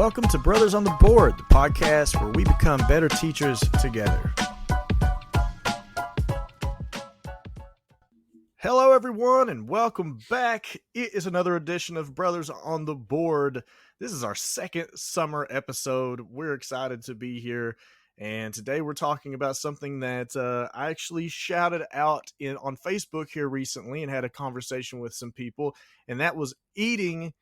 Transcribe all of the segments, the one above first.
welcome to Brothers on the Board, the podcast where we become better teachers together. Hello, everyone, and welcome back. It is another edition of Brothers on the Board. This is our second summer episode. We're excited to be here, and today we're talking about something that I actually shouted out on Facebook here recently and had a conversation with some people, and that was eating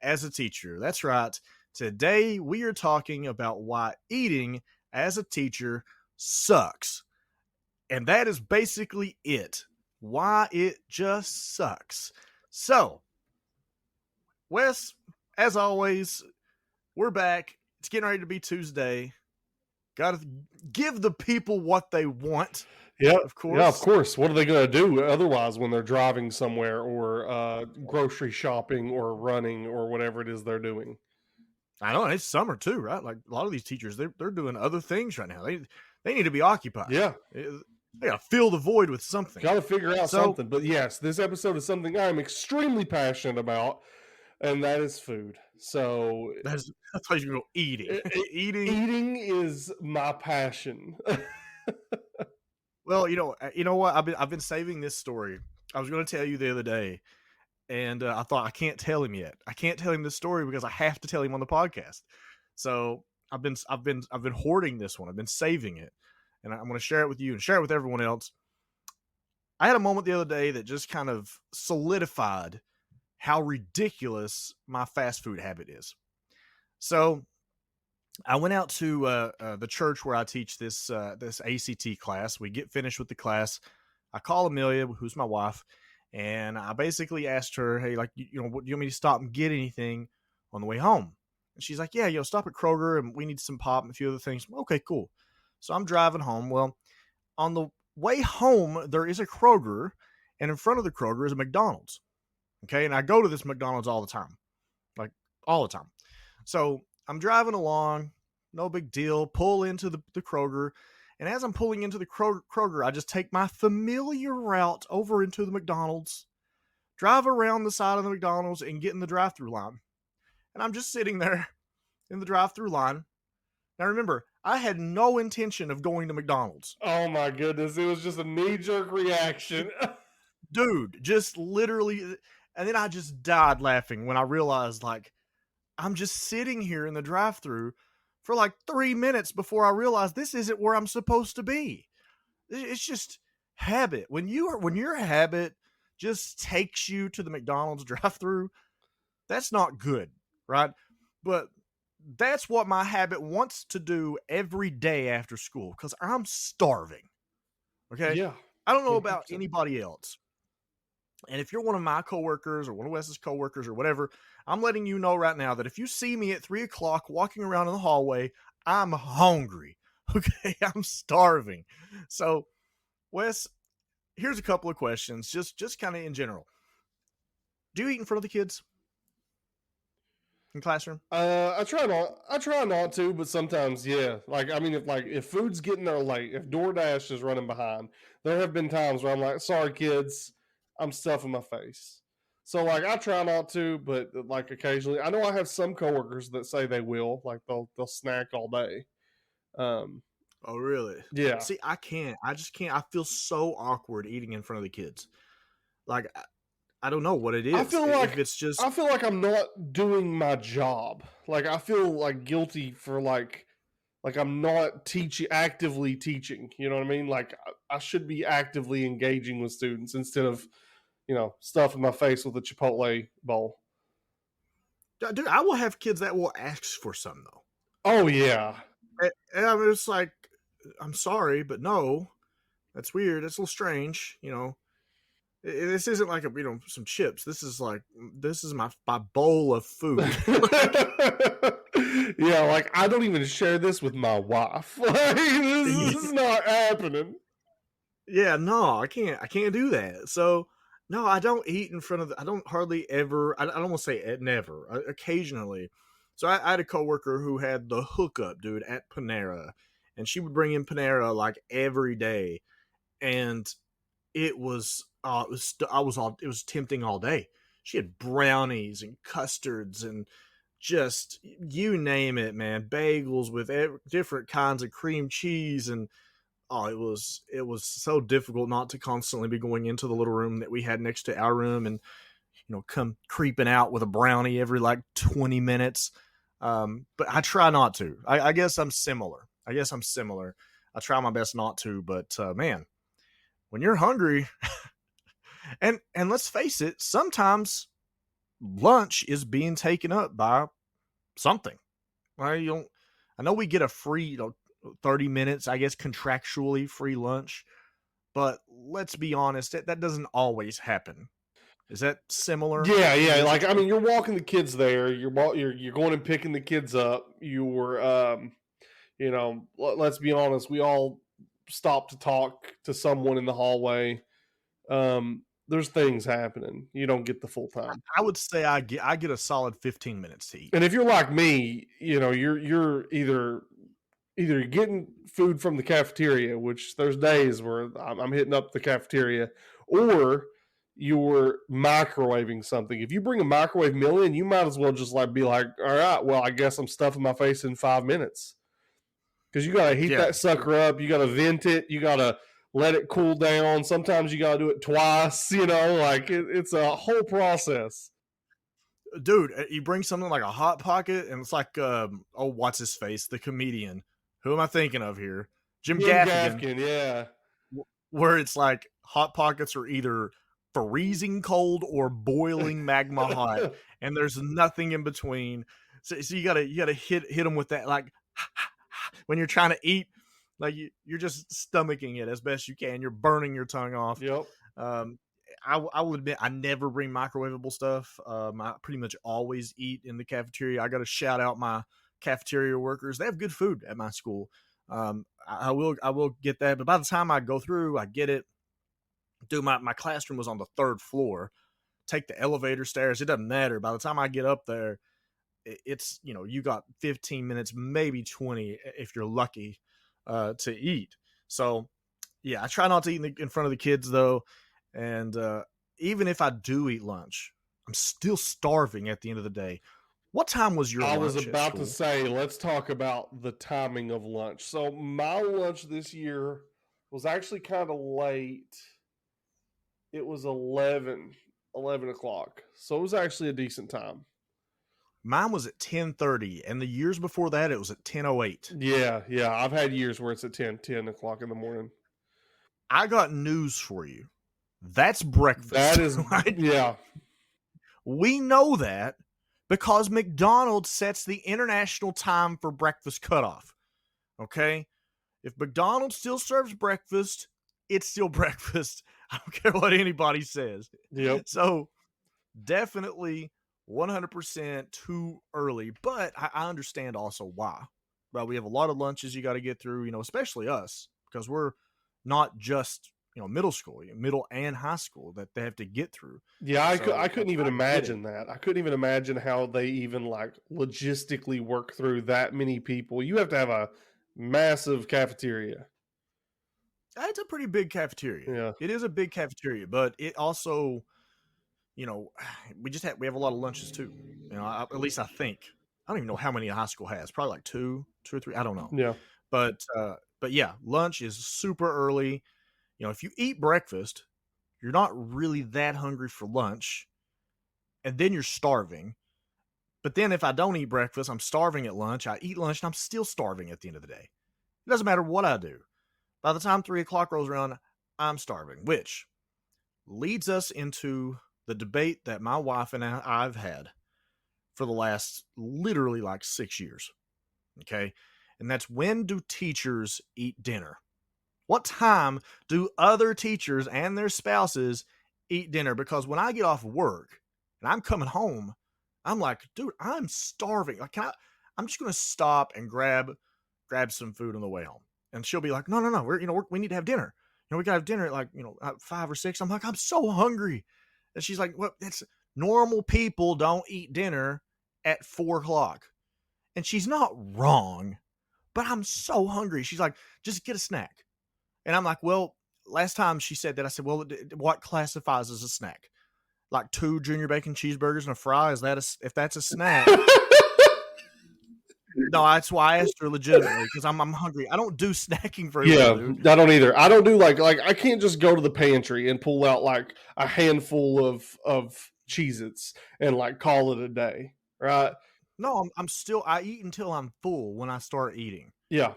as a teacher. That's right. Today, we are talking about why eating as a teacher sucks. And that is basically it. Why it just sucks. So, Wes, as always, we're back. It's getting ready to be Tuesday. Got to give the people what they want. Yeah, of course. Yeah, of course. What are they going to do otherwise when they're driving somewhere or grocery shopping or running or whatever it is they're doing? I know, it's summer too, right? Like a lot of these teachers, they're doing other things right now. They need to be occupied. Yeah. They got to fill the void with something. Got to figure out something. But yes, this episode is something I'm extremely passionate about, and that is food. So that's how you go eating. Eating is my passion. Well, you know what? I've been saving this story. I was going to tell you the other day, and I thought I can't tell him yet. I can't tell him this story because I have to tell him on the podcast. So I've been hoarding this one. I've been saving it, and I'm going to share it with you and share it with everyone else. I had a moment the other day that just kind of solidified how ridiculous my fast food habit is. So I went out to the church where I teach this ACT class. We get finished with the class. I call Amelia, who's my wife, and I basically asked her, hey, like, do you want me to stop and get anything on the way home? And she's like, yeah, stop at Kroger, and we need some pop and a few other things. Okay, cool. So I'm driving home. Well, on the way home, there is a Kroger, and in front of the Kroger is a McDonald's. Okay, and I go to this McDonald's all the time. Like, all the time. So I'm driving along, no big deal, pull into the Kroger, and as I'm pulling into the Kroger, I just take my familiar route over into the McDonald's, drive around the side of the McDonald's, and get in the drive-thru line. And I'm just sitting there in the drive-thru line. Now remember, I had no intention of going to McDonald's. Oh my goodness, it was just a knee-jerk reaction. Dude, just literally, and then I just died laughing when I realized, like, I'm just sitting here in the drive-thru for like 3 minutes before I realize this isn't where I'm supposed to be. It's just habit. When your habit just takes you to the McDonald's drive-thru, that's not good, right? But that's what my habit wants to do every day after school because I'm starving. Okay? Yeah. I don't know about anybody else. And if you're one of my coworkers or one of Wes's coworkers or whatever, I'm letting you know right now that if you see me at 3 o'clock walking around in the hallway, I'm hungry. Okay, I'm starving. So, Wes, here's a couple of questions, just kind of in general. Do you eat in front of the kids in classroom? I try not to, but sometimes, yeah. Like, I mean, if food's getting there late, if DoorDash is running behind, there have been times where I'm like, sorry, kids, I'm stuffing my face. So, like, I try not to, but, like, occasionally. I know I have some coworkers that say they will. Like, they'll snack all day. Oh, really? Yeah. See, I can't. I just can't. I feel so awkward eating in front of the kids. Like, I don't know what it is. I feel like I'm not doing my job. Like, I feel, like, guilty for, like I'm not actively teaching. You know what I mean? Like, I should be actively engaging with students instead of stuffing my face with a Chipotle bowl. Dude, I will have kids that will ask for some, though. Oh, yeah. And I'm just like, I'm sorry, but no. That's weird. That's a little strange, This isn't like some chips. This is my bowl of food. Yeah, like, I don't even share this with my wife. Like, this is not happening. Yeah, no, I can't do that. So, no, I don't eat in front of I don't hardly ever, I don't want to say it, never, occasionally. So I had a coworker who had the hookup, dude, at Panera, and she would bring in Panera like every day, and it was tempting all day. She had brownies and custards and just you name it, man. Bagels with different kinds of cream cheese, and oh, it was so difficult not to constantly be going into the little room that we had next to our room, and come creeping out with a brownie every like 20 minutes. But I try not to. I guess I'm similar. I try my best not to, but man, when you're hungry, and let's face it, sometimes lunch is being taken up by something. Right? I know we get a free 30 minutes, I guess, contractually free lunch, but let's be honest, that doesn't always happen. Is that similar? Yeah, in yeah. your Like I mean, situation? you're walking the kids there. You're going and picking the kids up. Let's be honest. We all stop to talk to someone in the hallway. There's things happening. You don't get the full time. I would say I get a solid 15 minutes to eat. And if you're like me, you're either getting food from the cafeteria, which there's days where I'm hitting up the cafeteria, or you're microwaving something. If you bring a microwave meal in, you might as well just like be like, all right, well, I guess I'm stuffing my face in 5 minutes. Because you gotta heat Yeah, that sucker up, you gotta vent it, you gotta let it cool down. Sometimes you gotta do it twice, like it's a whole process. dude, you bring something like a hot pocket, and it's like, oh, what's his face, the comedian? Who am I thinking of here? Jim Jim Gaffigan. Gaffigan, yeah. Where it's like hot pockets are either freezing cold or boiling magma hot, and there's nothing in between. So you gotta hit them with that, like when you're trying to eat, like you're just stomaching it as best you can. You're burning your tongue off. Yep. Um, I will admit I never bring microwavable stuff. I pretty much always eat in the cafeteria. I got to shout out my cafeteria workers. They have good food at my school. I will get that, but by the time I go through, I get it. Dude, my classroom was on the 3rd floor. Take the elevator stairs. It doesn't matter. By the time I get up there, it's you got 15 minutes, maybe 20 if you're lucky, to eat. So yeah, I try not to eat in front of the kids though, and even if I do eat lunch, I'm still starving at the end of the day. What time was your I was lunch at about to school? say, let's talk about the timing of lunch. So my lunch this year was actually kind of late. It was 11 o'clock. So it was actually a decent time. Mine was at 10:30, and the years before that, it was at 10:08. Yeah, yeah. I've had years where it's at 10 o'clock in the morning. I got news for you. That's breakfast. That is, right? yeah. We know that because McDonald's sets the international time for breakfast cutoff. Okay? If McDonald's still serves breakfast, it's still breakfast. I don't care what anybody says. Yep. So definitely 100% too early, but I understand also why. Well, we have a lot of lunches you got to get through, especially us, because we're not just middle school, middle and high school that they have to get through. Yeah, I So couldn't even imagine that. I couldn't even imagine how they even like logistically work through that many people. You have to have a massive cafeteria. it's a pretty big cafeteria. Yeah. It is a big cafeteria, but it also, we have a lot of lunches too. At least I think. I don't even know how many a high school has. Probably like two or three. I don't know. Yeah. But yeah, lunch is super early. If you eat breakfast, you're not really that hungry for lunch, and then you're starving. But then if I don't eat breakfast, I'm starving at lunch. I eat lunch, and I'm still starving at the end of the day. It doesn't matter what I do. By the time 3 o'clock rolls around, I'm starving, which leads us into the debate that my wife and I've had for the last literally like 6 years. Okay. And that's, when do teachers eat dinner? What time do other teachers and their spouses eat dinner? Because when I get off work and I'm coming home, I'm like, dude, I'm starving. Like, I'm just going to stop and grab some food on the way home. And she'll be like, no, we need to have dinner. We got to have dinner at like, at 5 or 6. I'm like, I'm so hungry. And she's like, well, it's normal people don't eat dinner at 4 o'clock. And she's not wrong, but I'm so hungry. She's like, just get a snack. And I'm like, well, last time she said that, I said, well, what classifies as a snack? Like 2 junior bacon cheeseburgers and a fry? Is that if that's a snack? No, that's why I asked her legitimately because I'm hungry. I don't do snacking very Yeah, well, dude. I don't either. I don't do like I can't just go to the pantry and pull out like a handful of Cheez-Its and like call it a day, right? No, I'm still. I eat until I'm full when I start eating. Yeah.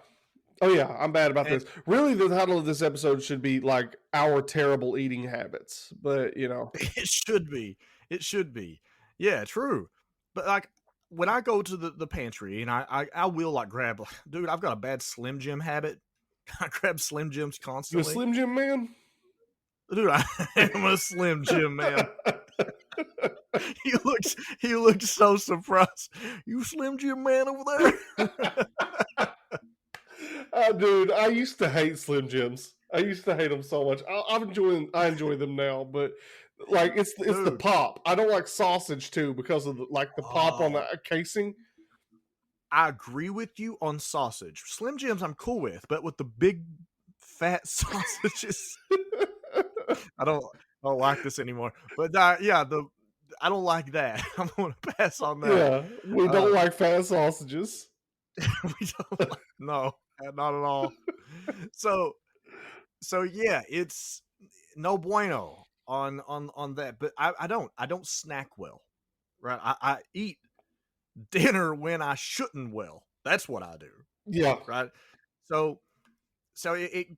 Oh yeah, I'm bad about And this. Really, the title of this episode should be like our terrible eating habits, but you know, it should be. It should be. Yeah, true. But like when I go to the pantry and I will like grab, dude, I've got a bad Slim Jim habit. I grab Slim Jims you a constantly. Slim Jim man? Dude, I am a Slim Jim man. He looks so surprised. You Slim Jim man over there? Dude, I used to hate Slim Jims. I used to hate them so much. I enjoy them now, but like it's the Dude. pop. I don't like sausage too because of the pop on the Oh, casing. I agree with you on sausage. Slim Jims I'm cool with, but with the big fat sausages, I don't like this anymore. But yeah, I don't like that. I'm gonna pass on that. Yeah, we don't like fat sausages. We don't like, no, not at all. So yeah, it's no bueno on that. But I don't snack well, right? I eat dinner when I shouldn't well. That's what I do, Yeah. right? So we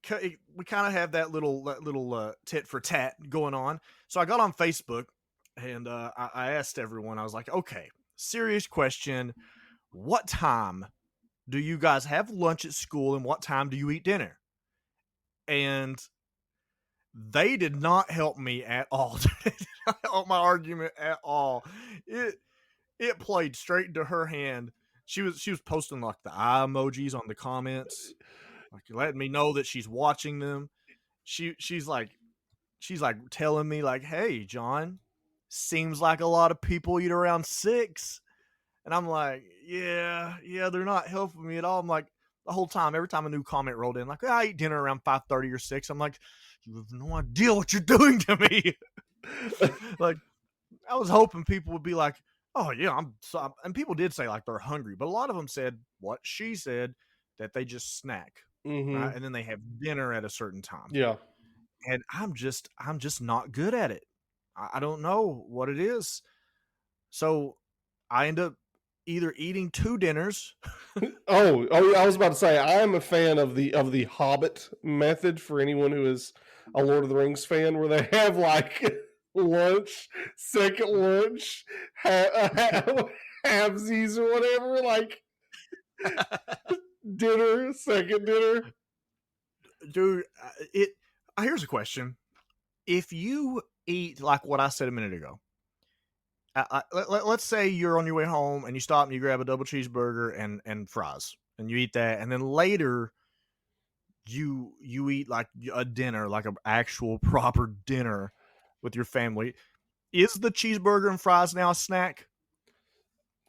kind of have that little tit for tat going on. So I got on Facebook and I asked everyone. I was like, okay, serious question. What time do you guys have lunch at school and what time do you eat dinner? And they did not help me at all. They did not help my argument at all. It played straight into her hand. She was posting like the eye emojis on the comments, like letting me know that she's watching them. She's like telling me like, hey John, seems like a lot of people eat around 6. And I'm like, yeah, they're not helping me at all. I'm like, the whole time, every time a new comment rolled in, like, I eat dinner around 5:30 or 6. I'm like, you have no idea what you're doing to me. Like, I was hoping people would be like, oh yeah, and people did say like they're hungry, but a lot of them said what she said, that they just snack, right? Mm-hmm. And then they have dinner at a certain time. Yeah. And I'm just not good at it. I don't know what it is. So I end up either eating 2 dinners. Oh, yeah, I was about to say I am a fan of the Hobbit method for anyone who is a Lord of the Rings fan, where they have like lunch, second lunch, halvesies or whatever, like dinner, second dinner. Dude, here's a question. If you eat like what I said a minute ago, let's say you're on your way home and you stop and you grab a double cheeseburger and fries and you eat that, and then later you eat like a dinner, like an actual proper dinner with your family. Is the cheeseburger and fries now a snack?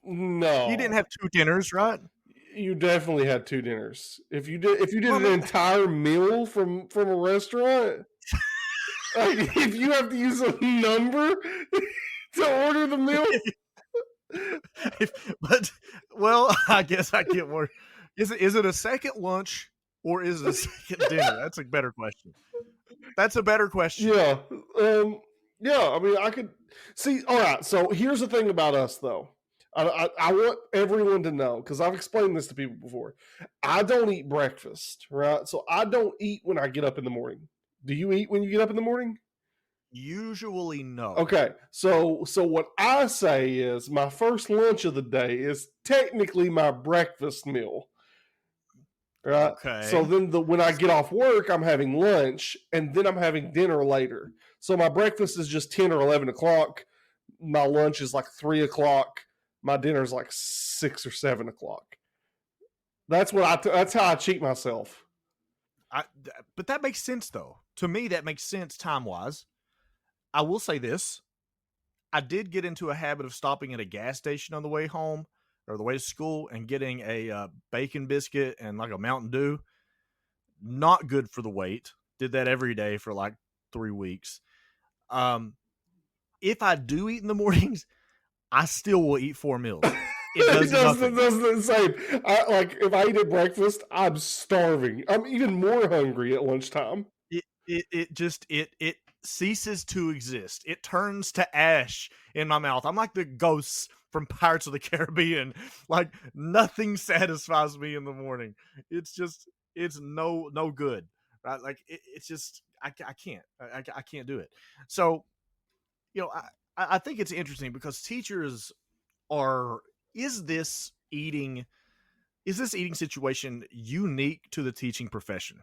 No, You didn't have 2 dinners, right? you definitely had 2 dinners. If you did Well, I an mean, entire meal from a restaurant, like, if you have to use a number to order the meal. but well, I guess I get more. Is it a second lunch or is it a second dinner? That's a better question. That's a better question. Yeah. Yeah, I mean, I could see. All right, so here's the thing about us, though. I want everyone to know, because I've explained this to people before. I don't eat breakfast, right? So I don't eat when I get up in the morning. Do you eat when you get up in the morning? Usually, no. Okay, so what I say is my first lunch of the day is technically my breakfast meal. Right. Okay. So then when I get off work, I'm having lunch and then I'm having dinner later. So my breakfast is just 10 or 11 o'clock. My lunch is like 3 o'clock. My dinner is like 6 or 7 o'clock. That's how I cheat myself. But that makes sense, though. To me, that makes sense time-wise. I will say this. I did get into a habit of stopping at a gas station on the way home or the way to school and getting a bacon biscuit and like a Mountain Dew. Not good for the weight. Did that every day for like 3 weeks. If I do eat in the mornings, I still will eat 4 meals. it does It nothing. does the same. Like if I eat at breakfast, I'm starving. I'm even more hungry at lunchtime. It ceases to exist. It turns to ash in my mouth. I'm like the ghosts from Pirates of the Caribbean. Like nothing satisfies me in the morning. It's no good. Right? Like it's just I can't I can't do it. So I think it's interesting because teachers are is this eating situation unique to the teaching profession?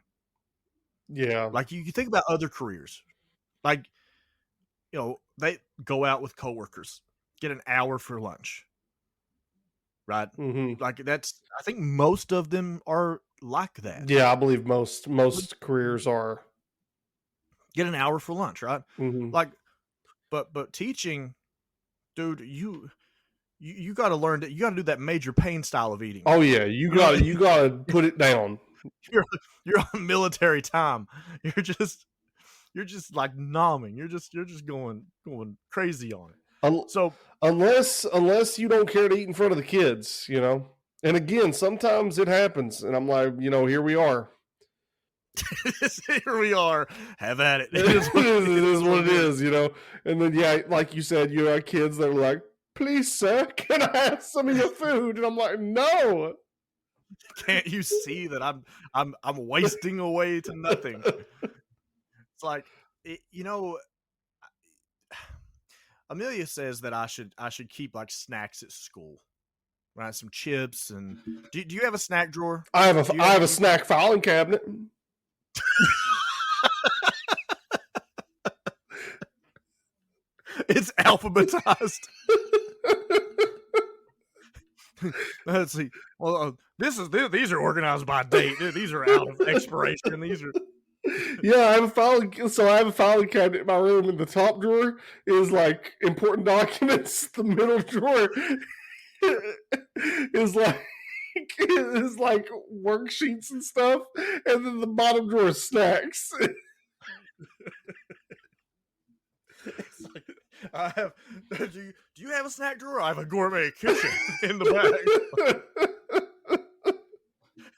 Yeah. Like you think about other careers, like they go out with coworkers, get an hour for lunch, right? Hmm. Like I think most of them are like that. Yeah, I believe most careers are. Get an hour for lunch, right? Hmm. Like, but teaching, dude, you got to learn that you got to do that major pain style of eating. Oh yeah, You know, you gotta put it down. you're on military time. You're just like numbing. You're just going crazy on it. Un- So unless you don't care to eat in front of the kids, you know. And again, sometimes it happens, and I'm like, here we are. here we are. Have at it. It is what it is, you know. And then yeah, like you said, you have kids that are like, "Please, sir, can I have some of your food?" And I'm like, "No." Can't you see that I'm wasting away to nothing? It's like Amelia says that I should keep like snacks at school, right? Some chips and do you have a snack drawer? I have Do you I have a anything? snack filing cabinet. It's alphabetized. Let's see. Well, these are organized by date. These are out of expiration. These are Yeah, I have a filing cabinet in my room, and the top drawer is like important documents. The middle drawer is like worksheets and stuff, and then the bottom drawer is snacks. it's like, I have. Do you have a snack drawer? I have a gourmet kitchen in the back.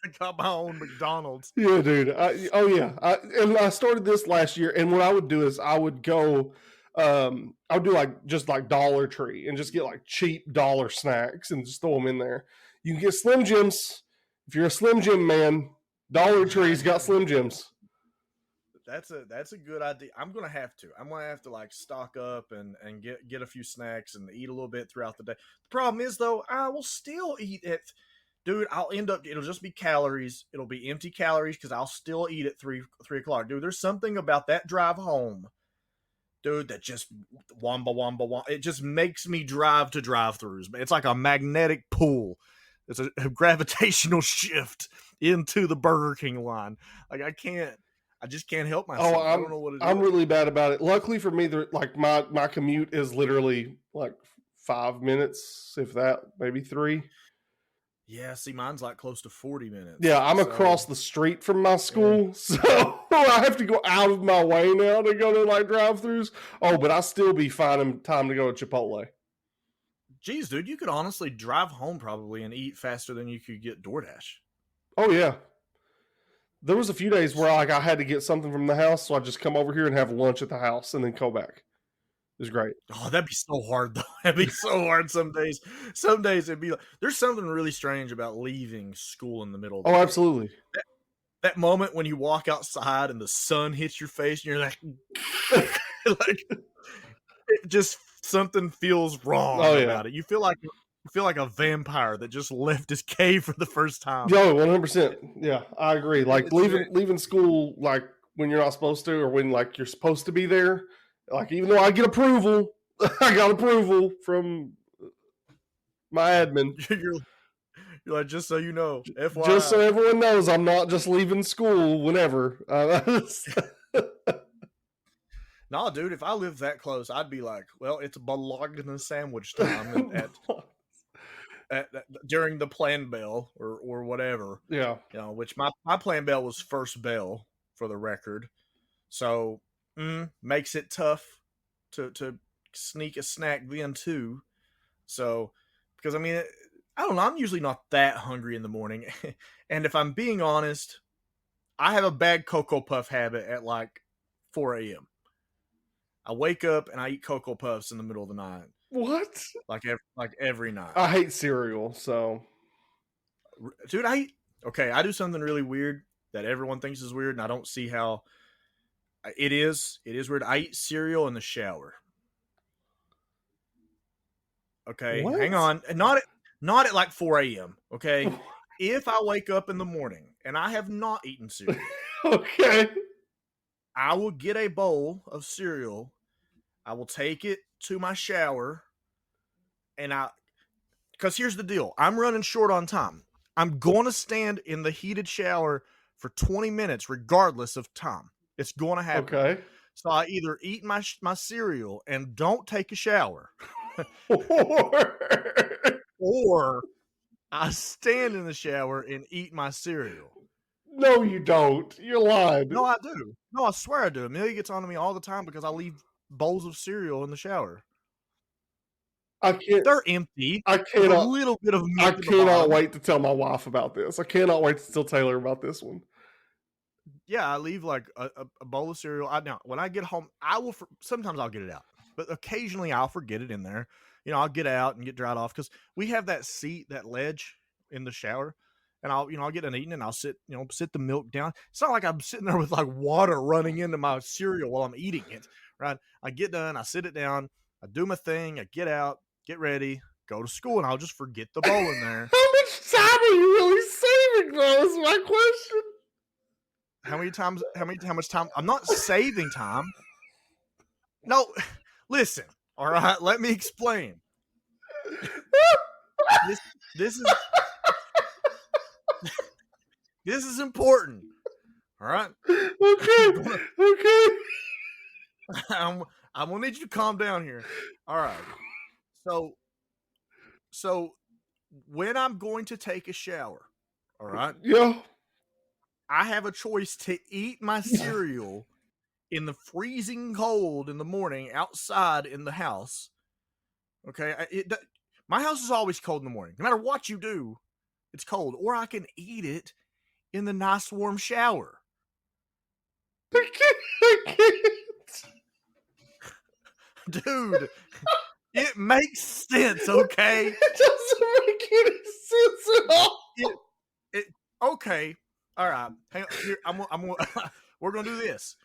I got my own McDonald's. Yeah, dude. And I started this last year, and what I would do is I would go, I would do like just like Dollar Tree and just get like cheap dollar snacks and just throw them in there. You can get Slim Jims if you're a Slim Jim man. Dollar Tree's got Slim Jims. That's a good idea. I'm gonna have to. I'm gonna have to like stock up and get a few snacks and eat a little bit throughout the day. The problem is though, I will still eat it. Dude, I'll end up. It'll just be calories. It'll be empty calories because I'll still eat at 3 o'clock. Dude, there's something about that drive home, dude, that just wamba wamba wamba. It just makes me drive to drive-throughs. It's like a magnetic pull. It's a gravitational shift into the Burger King line. Like I just can't help myself. Oh, I don't know what it I'm is. really bad about it. Luckily for me, like my commute is literally like 5 minutes, if that, maybe 3. Yeah, see, mine's like close to 40 minutes. Yeah, I'm across the street from my school, so I have to go out of my way now to go to like drive-throughs. Oh, but I still be finding time to go to Chipotle. Geez, dude, you could honestly drive home probably and eat faster than you could get DoorDash. Oh yeah, there was a few days where like I had to get something from the house, so I just come over here and have lunch at the house and then go back. It was great. Oh, that'd be so hard though. That'd be so hard some days. Some days it'd be like there's something really strange about leaving school in the middle of the Oh, day. absolutely. That moment when you walk outside and the sun hits your face and you're like like it just something feels wrong about it. You feel like a vampire that just left his cave for the first time. Yo, 100%. Yeah, I agree. Like It's leaving school like when you're not supposed to, or when like you're supposed to be there. Like even though I get approval, I got approval from my admin. You're like, just so you know, FYI. Just so everyone knows, I'm not just leaving school whenever. No, dude, if I lived that close, I'd be like, well, it's bologna sandwich time at during the plan bell or whatever. Yeah. Which my plan bell was first bell for the record. So makes it tough to sneak a snack then too. So because I mean I don't know. I'm usually not that hungry in the morning. And if I'm being honest, I have a bad Cocoa Puff habit at like 4 a.m. I wake up and I eat Cocoa Puffs in the middle of the night, What? like every night. I hate cereal, so Dude, I do something really weird that everyone thinks is weird, and I don't see how it is. It is weird. I eat cereal in the shower. Okay, hang what? on. Not at like 4 a.m. Okay, if I wake up in the morning and I have not eaten cereal, Okay. I will get a bowl of cereal. I will take it to my shower, and because here's the deal, I'm running short on time. I'm going to stand in the heated shower for 20 minutes, regardless of time. It's going to happen. Okay. So I either eat my cereal and don't take a shower, or I stand in the shower and eat my cereal. No, you don't. You're lying. No, I do. No, I swear I do. Amelia gets on to me all the time because I leave bowls of cereal in the shower. I can't. They're empty. I With a cannot. little bit of I milk at the cannot bottom. wait to tell my wife about this. I cannot wait to tell Taylor about this one. Yeah, I leave like a bowl of cereal. Now, when I get home, sometimes I'll get it out, but occasionally I'll forget it in there. You know, I'll get out and get dried off because we have that seat, that ledge in the shower, and I'll get an eating and I'll sit the milk down. It's not like I'm sitting there with like water running into my cereal while I'm eating it, right? I get done, I sit it down, I do my thing, I get out, get ready, go to school, and I'll just forget the bowl in there. How much time are you really saving, though? Is my question. How much time? I'm not saving time. No, listen. All right, let me explain. This is important. All right. Okay. Okay. I'm gonna need you to calm down here. All right. So when I'm going to take a shower, all right, Yeah. I have a choice to eat my cereal in the freezing cold in the morning outside in the house. Okay, my house is always cold in the morning. No matter what you do, it's cold. Or I can eat it in the nice warm shower. I can't. Dude, it makes sense, okay? It doesn't make any sense at all. Okay. All right. Hang on. Here, we're gonna do this.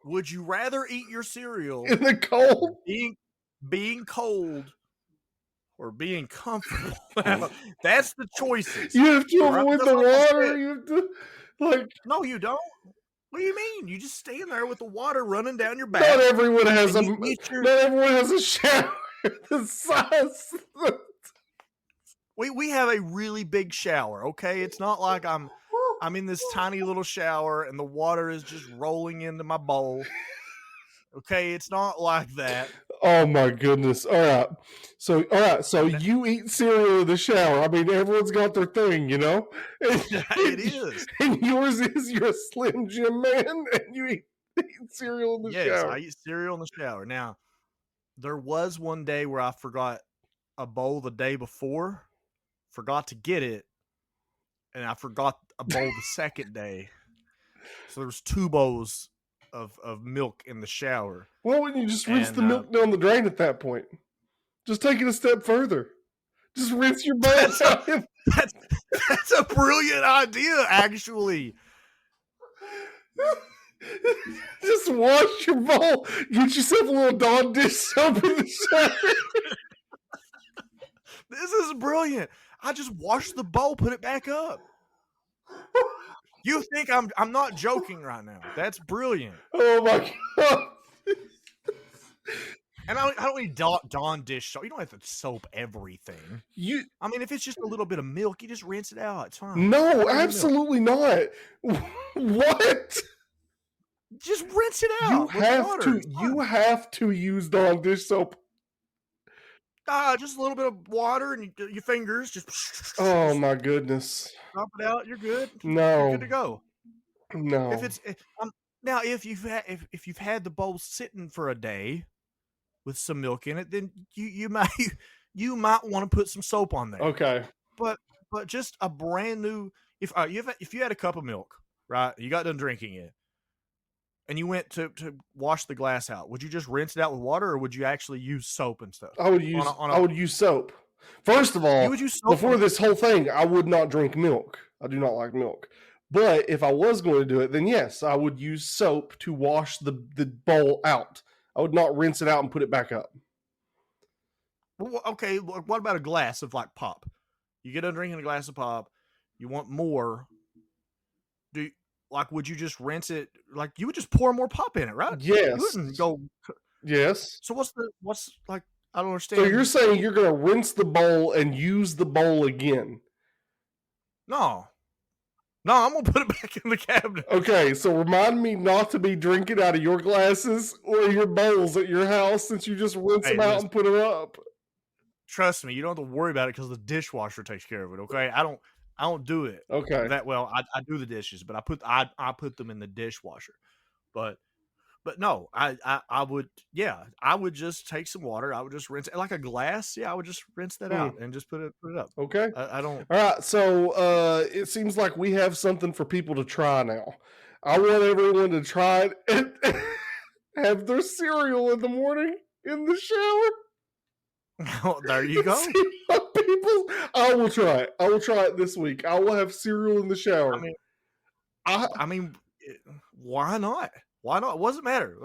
Would you rather eat your cereal In the cold? being cold or being comfortable? That's the choices. You have to avoid the water. Said, you have to, like. No, you don't. What do you mean? You just stand there with the water running down your back. Not everyone has a shower the size. We have a really big shower, okay? It's not like I'm in this tiny little shower and the water is just rolling into my bowl. Okay, it's not like that. Oh my goodness. All right. So you eat cereal in the shower. I mean, everyone's got their thing, you know? It is. And yours is you're a Slim Jim man and you eat cereal in the shower. Yes, I eat cereal in the shower. Now, there was one day where I forgot a bowl the day before, forgot to get it, and I forgot a bowl the second day. So there was 2 bowls of milk in the shower. Why wouldn't you just rinse the milk down the drain at that point? Just take it a step further. Just rinse your bowl. That's a brilliant idea, actually. Just wash your bowl. Get yourself a little Dawn dish soap in the shower. This is brilliant. I just wash the bowl, put it back up. You think I'm not joking right now? That's brilliant. Oh my god! And I don't need Dawn dish soap. You don't have to soap everything. I mean, if it's just a little bit of milk, you just rinse it out. It's fine. No, absolutely not. What? Just rinse it out. You have to use Dawn dish soap. Just a little bit of water and your fingers just. Oh my goodness! Drop it out. You're good. No, you're good to go. No. Now if you've had the bowl sitting for a day with some milk in it, then you might want to put some soap on there. Okay. but just a brand new if you had a cup of milk, right? You got done drinking it, and you went to wash the glass out. Would you just rinse it out with water, or would you actually use soap and stuff? I would use soap. First of You all, would use soap before this whole thing, I would not drink milk. I do not like milk. But if I was going to do it, then yes, I would use soap to wash the bowl out. I would not rinse it out and put it back up. Well, okay, what about a glass of like pop? You get done drinking a glass of pop, you want more. Would you just rinse it? Like you would just pour more pop in it, right? Yes. You wouldn't go. Yes. So what's like? I don't So understand. you're saying you're going to rinse the bowl and use the bowl again? No, I'm gonna put it back in the cabinet. Okay, so remind me not to be drinking out of your glasses or your bowls at your house, since you just rinse them out and put them up. Trust me, you don't have to worry about it because the dishwasher takes care of it. Okay, I don't do it. Okay. That well, I do the dishes, but I put them in the dishwasher. But no, I would just take some water. I would just rinse it like a glass. Yeah, I would just rinse that out and just put it up. Okay. I don't. All right. So it seems like we have something for people to try now. I want everyone to try it and have their cereal in the morning in the shower. Oh, there you go. I will try it. I will try it this week. I will have cereal in the shower. I mean, why not? Why not? What does it matter?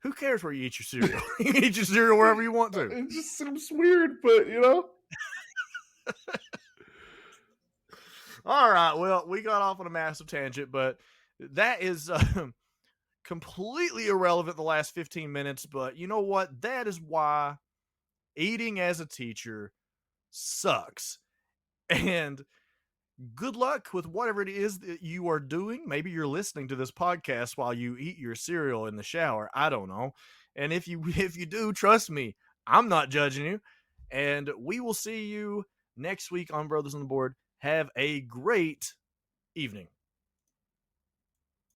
Who cares where you eat your cereal? You can eat your cereal wherever you want to. It just seems weird, but you know. All right. Well, we got off on a massive tangent, but that is completely irrelevant the last 15 minutes. But you know what? That is why eating as a teacher sucks. And good luck with whatever it is that you are doing. Maybe you're listening to this podcast while you eat your cereal in the shower. I don't know. And if you do, trust me, I'm not judging you. And we will see you next week on Brothers on the Board. Have a great evening.